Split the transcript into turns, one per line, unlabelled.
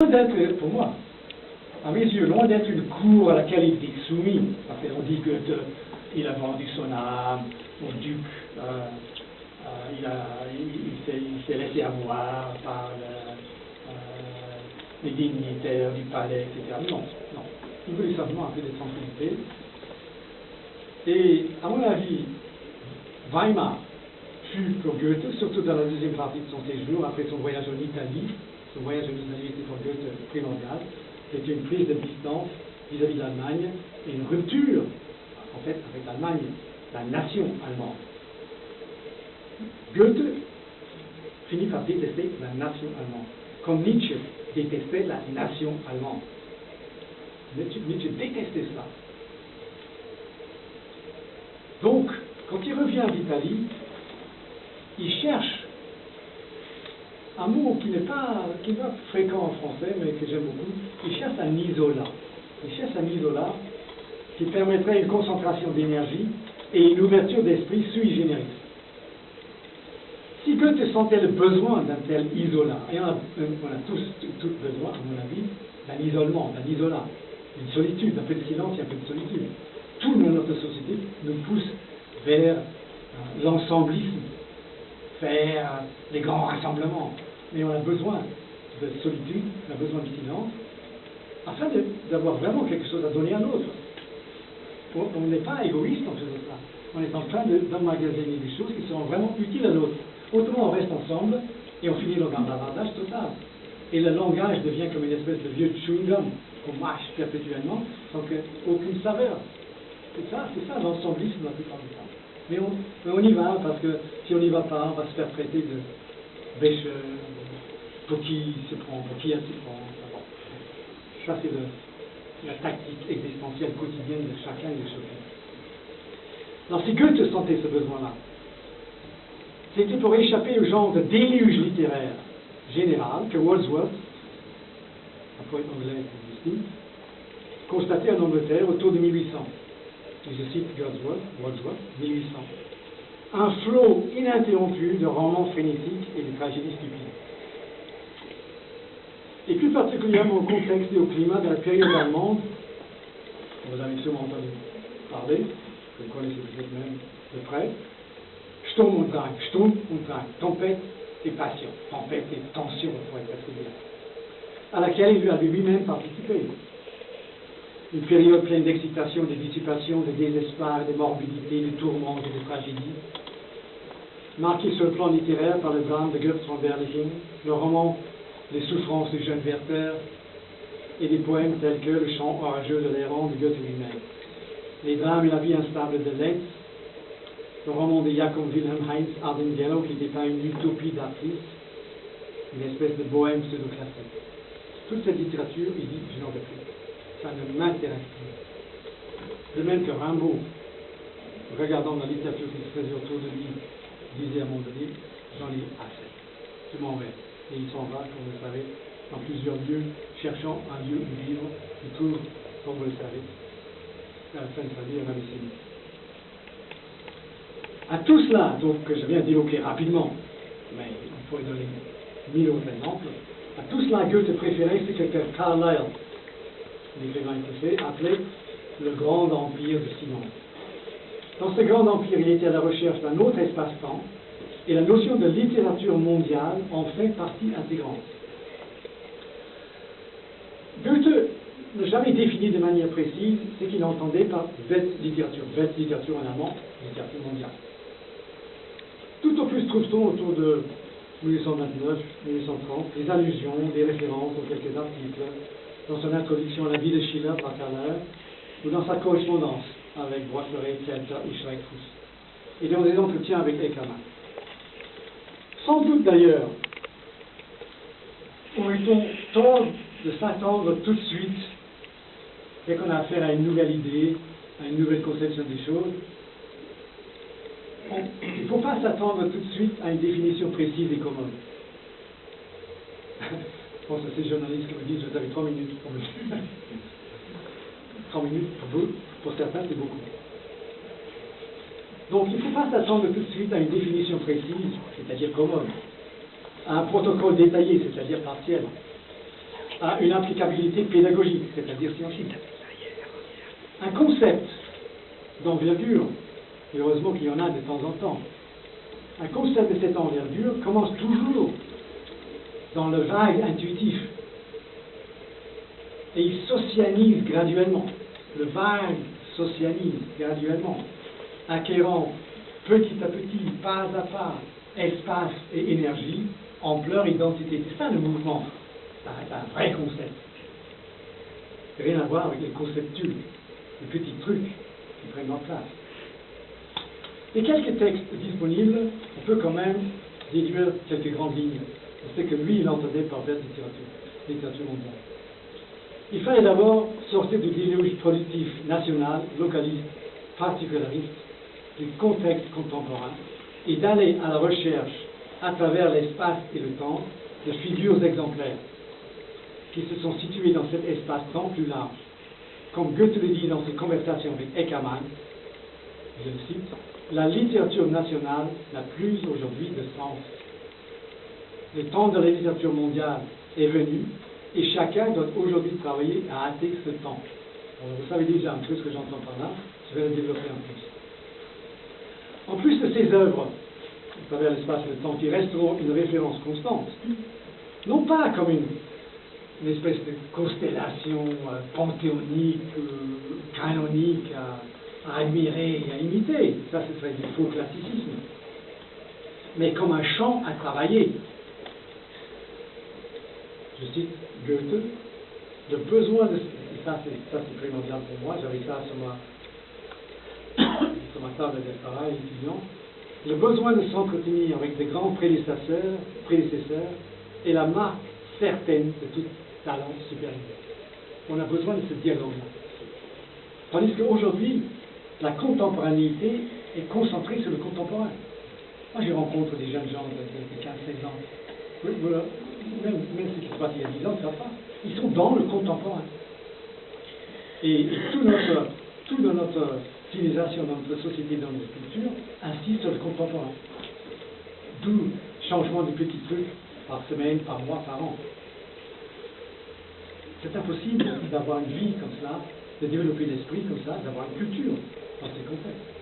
D'être, pour moi, à mes yeux, loin d'être une cour à laquelle il était soumis, parce qu'on dit que il a vendu son âme au duc, il s'est laissé avoir par les dignitaires du palais, etc. Non, non. Il voulait simplement un peu de tranquillité. Et, à mon avis, Weimar fut pour Goethe, surtout dans la deuxième partie de son séjour, après son voyage en Italie. Son voyage en Italie était pour Goethe primordial. C'était une prise de distance vis-à-vis de l'Allemagne et une rupture, en fait, avec l'Allemagne, la nation allemande. Goethe finit par détester la nation allemande, comme Nietzsche détestait la nation allemande. Nietzsche détestait ça. Donc, quand il revient d'Italie, il cherche un mot qui n'est pas fréquent en français, mais que j'aime beaucoup. Il cherche un isolat. Il cherche un isolat qui permettrait une concentration d'énergie et une ouverture d'esprit sui generis. Si Goethe sentait le besoin d'un tel isolat, et on a tous besoin, à mon avis, d'un isolement, d'un isolat, d'une solitude, un peu de silence et un peu de solitude. Tout dans notre société nous pousse vers l'ensemblisme, vers les grands rassemblements. Mais on a besoin de solitude, on a besoin de silence, afin d'avoir vraiment quelque chose à donner à l'autre. On n'est pas égoïste en faisant ça. On est en train d'emmagasiner des choses qui seront vraiment utiles à l'autre. Autrement, on reste ensemble et on finit dans un bavardage total. Et le langage devient comme une espèce de vieux chewing-gum qu'on mâche perpétuellement sans aucune saveur. C'est ça l'ensemblisme la plupart du temps. Mais on y va, parce que si on n'y va pas, on va se faire traiter de bêcheur, pour qui se prend, pour qui elle se prend. Ça, c'est la tactique existentielle quotidienne de chacun et de chacun. Alors, si Goethe sentait ce besoin-là, c'était pour échapper au genre de déluge littéraire général que Wordsworth, un poète anglais linguistique, constatait en Angleterre autour de 1800. Et je cite Wordsworth, 1800. Un flot ininterrompu de romans frénétiques et de tragédies stupides. Et plus particulièrement au contexte et au climat de la période allemande, vous avez sûrement entendu parler, vous connaissez peut-être même de près, Sturm und Drang, tempête et passion, tempête et tension, on pourrait presque dire, à laquelle il avait lui-même participé. Une période pleine d'excitation, de dissipation, de désespoir, de morbidité, de tourments et de tragédie, marquée sur le plan littéraire par le drame de Goethe von Berliching, le roman Les souffrances du jeune Werther et des poèmes tels que Le chant orageux de l'errant de Goethe lui-même, les drames et la vie instable de Lenz, le roman de Jacob Wilhelm Heinz Ardinghello qui dépeint une utopie d'artiste, une espèce de bohème pseudo-classique. Toute cette littérature, il dit, je n'en veux plus. Ça ne m'intéresse plus. De même que Rimbaud, regardant la littérature qui se faisait autour de lui, disait à un moment donné, j'en ai assez. Je m'en vais. Et il s'en va, comme vous le savez, dans plusieurs lieux, cherchant un lieu où vivre, il trouve, comme vous le savez, à la fin de sa vie, en Abyssinie. À tout cela, donc, que je viens d'évoquer rapidement, mais on pourrait donner 1000 autres exemples, à tout cela, Goethe préférait ce que Carlyle, l'écrivain écossais, appelait le grand empire du silence. Dans ce grand empire, il était à la recherche d'un autre espace-temps, et la notion de littérature mondiale en fait partie intégrante. Goethe n'a jamais défini de manière précise ce qu'il entendait par Weltliteratur en allemand, littérature mondiale. Tout au plus trouve-t-on autour de 1829, 1830, des allusions, des références dans quelques articles, dans son introduction à la vie de Schiller par Carlyle, ou dans sa correspondance avec Brottleret, Kelter ou Schweigfuss, et dans des entretiens avec Eckermann. Sans doute d'ailleurs, aurait-on tort de s'attendre tout de suite, dès qu'on a affaire à une nouvelle idée, à une nouvelle conception des choses. Il ne faut pas s'attendre tout de suite à une définition précise et commode. Je pense à ces journalistes qui me disent, vous avez 3 minutes pour me dire. 3 minutes pour vous, pour certains c'est beaucoup. Donc il ne faut pas s'attendre tout de suite à une définition précise, c'est-à-dire commode, à un protocole détaillé, c'est-à-dire partiel. a une applicabilité pédagogique, c'est-à-dire scientifique. Un concept d'envergure, et heureusement qu'il y en a de temps en temps, un concept de cette envergure commence toujours dans le vague intuitif, et il socialise graduellement. Le vague socialise graduellement, acquérant petit à petit, pas à pas, espace et énergie, ampleur, identité. C'est ça le mouvement, c'est un vrai concept. Rien à voir avec les conceptuels, les petits trucs qui prennent en place. Et quelques textes disponibles, on peut quand même déduire quelques grandes lignes. C'est ce que lui, il entendait par vers littérature mondiale. Il fallait d'abord sortir de l'idéologie productive nationale, localiste, particulariste, du contexte contemporain, et d'aller à la recherche, à travers l'espace et le temps, de figures exemplaires qui se sont situées dans cet espace-temps plus large. Comme Goethe le dit dans ses conversations avec Eckermann, je le cite, la littérature nationale n'a plus aujourd'hui de sens. Le temps de la littérature mondiale est venu et chacun doit aujourd'hui travailler à hâter ce temps. Alors, vous savez déjà un peu ce que j'entends par là, je vais le développer un peu. En plus de ces œuvres, à travers l'espace et le temps, qui resteront une référence constante, non pas comme une espèce de constellation panthéonique, canonique à admirer et à imiter, ça ce serait du faux classicisme, mais comme un champ à travailler. Je cite Goethe, le besoin de... Et ça c'est primordial pour moi, j'avais ça sur ma table de travail étudiant. Le besoin de s'entretenir avec des grands prédécesseurs est la marque certaine de tout talent supérieur. On a besoin de ce dialogue-là. Tandis qu'aujourd'hui, la contemporanéité est concentrée sur le contemporain. Moi, je rencontre des jeunes gens de 15-16 ans. Même ceux qui se passent il y a 10 ans, ne savent pas. Ils sont dans le contemporain. Et toute notre civilisation, dans notre société, dans notre culture, insiste sur le contemporain. D'où changement de petits trucs par semaine, par mois, par an. C'est impossible d'avoir une vie comme ça, de développer l'esprit comme ça, d'avoir une culture dans ces contextes.